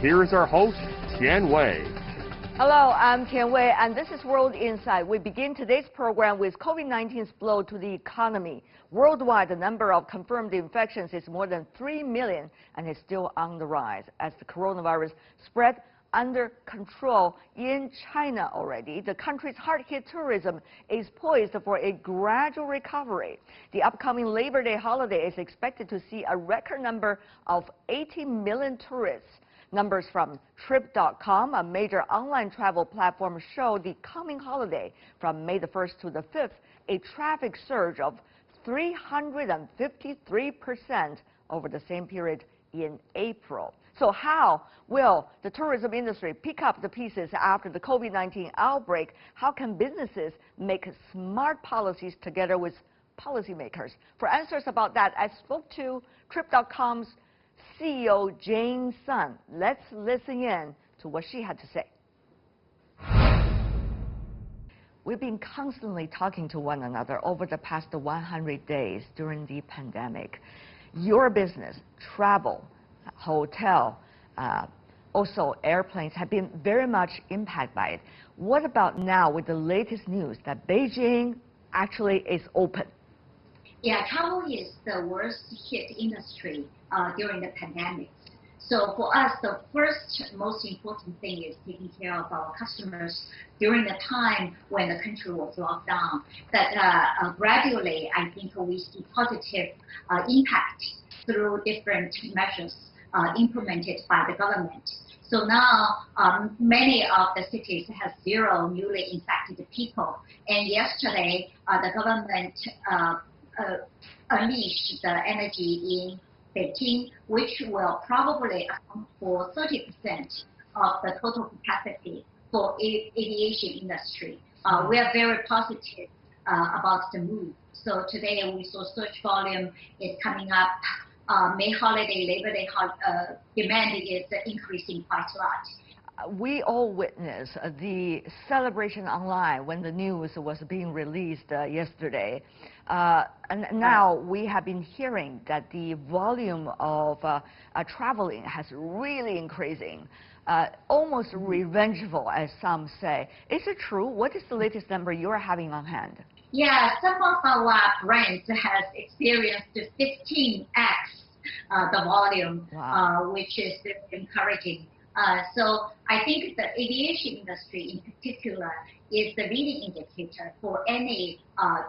Here is our host, Tian Wei. Hello, I'm Tian Wei, and this is World Insight. We begin today's program with COVID-19's blow to the economy. Worldwide, the number of confirmed infections is more than 3 million and is still on the rise as the coronavirus spread under control in China already. The country's hard-hit tourism is poised for a gradual recovery. The upcoming Labor Day holiday is expected to see a record number of 80 million tourists. Numbers from Trip.com, a major online travel platform, show the coming holiday from May the 1st to the 5th, a traffic surge of 353% over the same period in April. So how will the tourism industry pick up the pieces after the COVID-19 outbreak? How can businesses make smart policies together with policymakers? For answers about that, I spoke to Trip.com's CEO Jane Sun. Let's listen in to what she had to say. We've been constantly talking to one another over the past 100 days during the pandemic. Your business, travel, hotel, also airplanes, have been very much impacted by it. What about now with the latest news that Beijing actually is open? Yeah, travel is the worst hit industry during the pandemic. So for us, the first most important thing is taking care of our customers during the time when the country was locked down. That gradually, I think we see positive impact through different measures implemented by the government. So now, many of the cities have 0 newly infected people. And yesterday, the government unleashed the energy in Beijing, which will probably account for 30% of the total capacity for aviation industry. We are very positive about the move. So today we saw search volume is coming up. May holiday, Labor Day demand is increasing quite a lot. We all witnessed the celebration online when the news was being released yesterday. And now we have been hearing that the volume of traveling has really increasing, almost revengeful, as some say. Is it true? What is the latest number you are having on hand? Yeah, some of our brands has experienced 15x the volume, wow. Which is very encouraging. So I think the aviation industry in particular is the leading indicator for any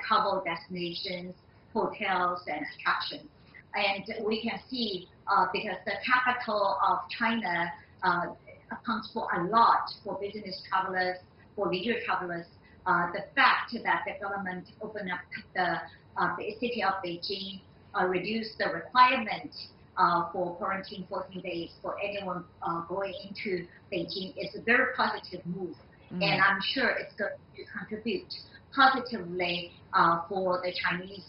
travel destinations, hotels, and attractions. And we can see because the capital of China accounts for a lot for business travelers, for leisure travelers. The fact that the government opened up the city of Beijing, reduced the requirement for quarantine 14 days for anyone going into Beijing is a very positive move. And I'm sure it's going to contribute positively for the Chinese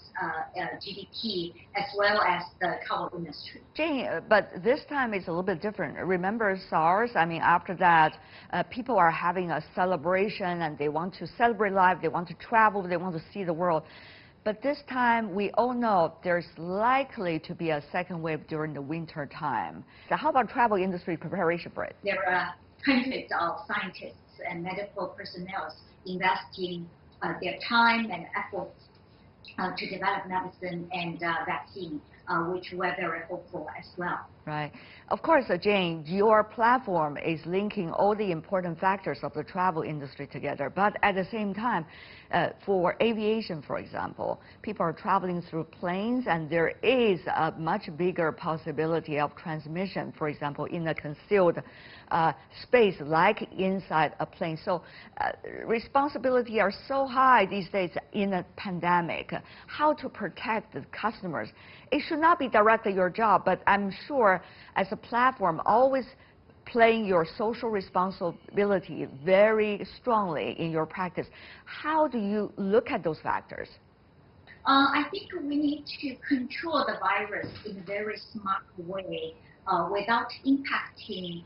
GDP as well as the travel industry. Jane, but this time it's a little bit different. Remember SARS? I mean, after that, people are having a celebration and they want to celebrate life, they want to travel, they want to see the world. But this time, we all know there's likely to be a second wave during the winter time. So how about travel industry preparation for it? There are hundreds of scientists and medical personnel investing their time and efforts to develop medicine and vaccine, which we're very hopeful as well. Right. Of course, Jane, your platform is linking all the important factors of the travel industry together. But at the same time, for aviation, for example, people are traveling through planes, and there is a much bigger possibility of transmission, for example, in a concealed space like inside a plane. So responsibility are so high these days in a pandemic. How to protect the customers? It should not be directly your job, but I'm sure as a platform always playing your social responsibility very strongly in your practice. How do you look at those factors? I think we need to control the virus in a very smart way without impacting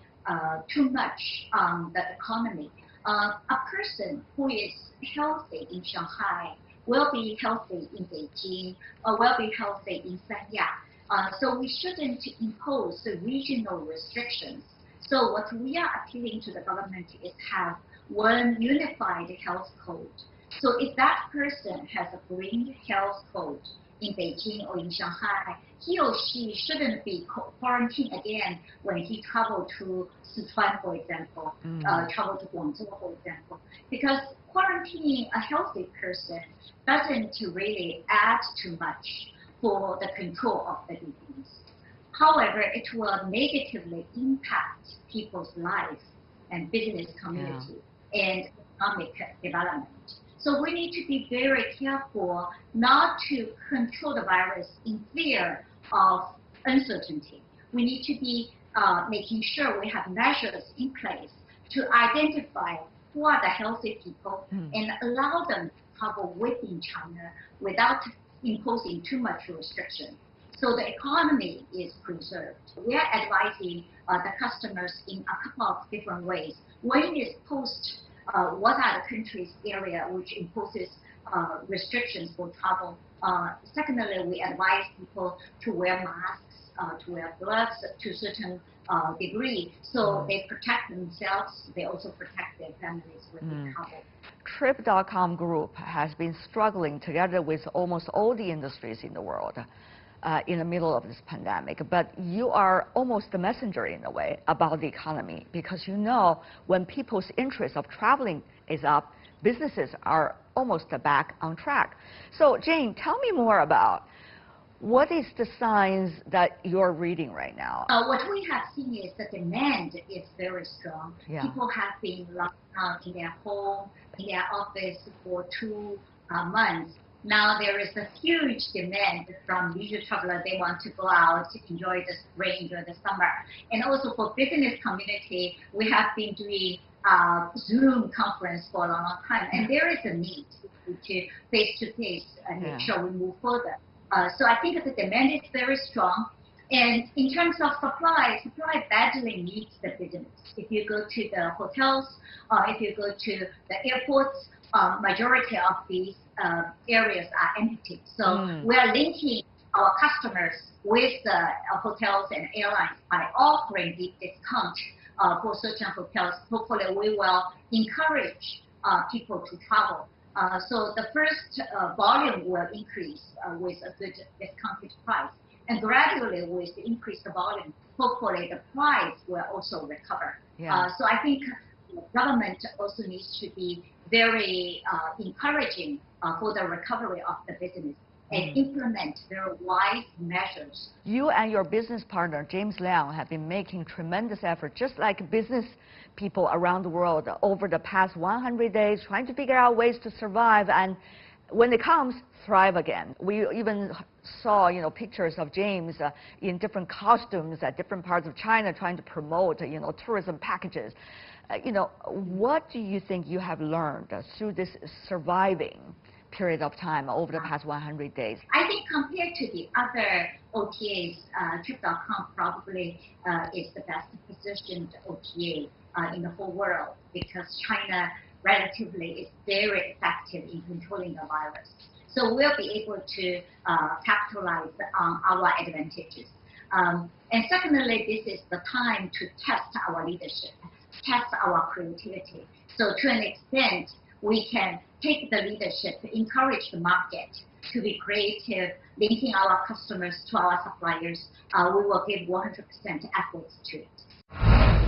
too much on the economy. A person who is healthy in Shanghai will be healthy in Beijing, or will be healthy in Sanya. So we shouldn't impose the regional restrictions So what we are appealing to the government is have one unified health code. So if that person has a green health code in Beijing or in Shanghai, he or she shouldn't be quarantined again when he traveled to Sichuan, for example, travel to Guangzhou, for example, because quarantining a healthy person doesn't really add too much for the control of the disease. However, it will negatively impact people's lives and business community and economic development. So we need to be very careful not to control the virus in fear of uncertainty. We need to be making sure we have measures in place to identify who are the healthy people and allow them to travel within China without imposing too much restriction. So the economy is preserved. We are advising the customers in a couple of different ways. One is post what are the countries area which imposes restrictions for travel. Secondly, we advise people to wear masks, to wear gloves to a certain degree, so they protect themselves, they also protect their families when they travel. Trip.com Group has been struggling together with almost all the industries in the world in the middle of this pandemic, but you are almost the messenger in a way about the economy, because you know when people's interest of traveling is up, businesses are almost back on track. So Jane, tell me more about what is the signs that you're reading right now? What we have seen is the demand is very strong. People have been locked down in their home, in their office for 2 months. Now there is a huge demand from leisure travelers. They want to go out, enjoy the spring, enjoy the summer. And also for business community, we have been doing Zoom conference for a long time. And there is a need to face-to-face and make sure we move further. So I think that the demand is very strong. And in terms of supply badly needs the business. If you go to the hotels, if you go to the airports, majority of these areas are empty. So we are linking our customers with the hotels and airlines by offering deep discount for certain hotels. Hopefully we will encourage people to travel. So the first volume will increase with a good discounted price. And gradually with the increased volume, hopefully the price will also recover. So I think the government also needs to be very encouraging for the recovery of the business and implement very wise measures. You and your business partner, James Liang, have been making tremendous effort, just like business people around the world over the past 100 days, trying to figure out ways to survive and when it comes, thrive again. We even saw, pictures of James in different costumes at different parts of China trying to promote, tourism packages. What do you think you have learned through this surviving period of time over the past 100 days? I think compared to the other OTAs, Trip.com probably is the best positioned OTA in the whole world, because China relatively is very effective in controlling the virus. So we'll be able to capitalize on our advantages. And secondly, this is the time to test our leadership, test our creativity. So to an extent, we can take the leadership, encourage the market to be creative, linking our customers to our suppliers. We will give 100% efforts to it.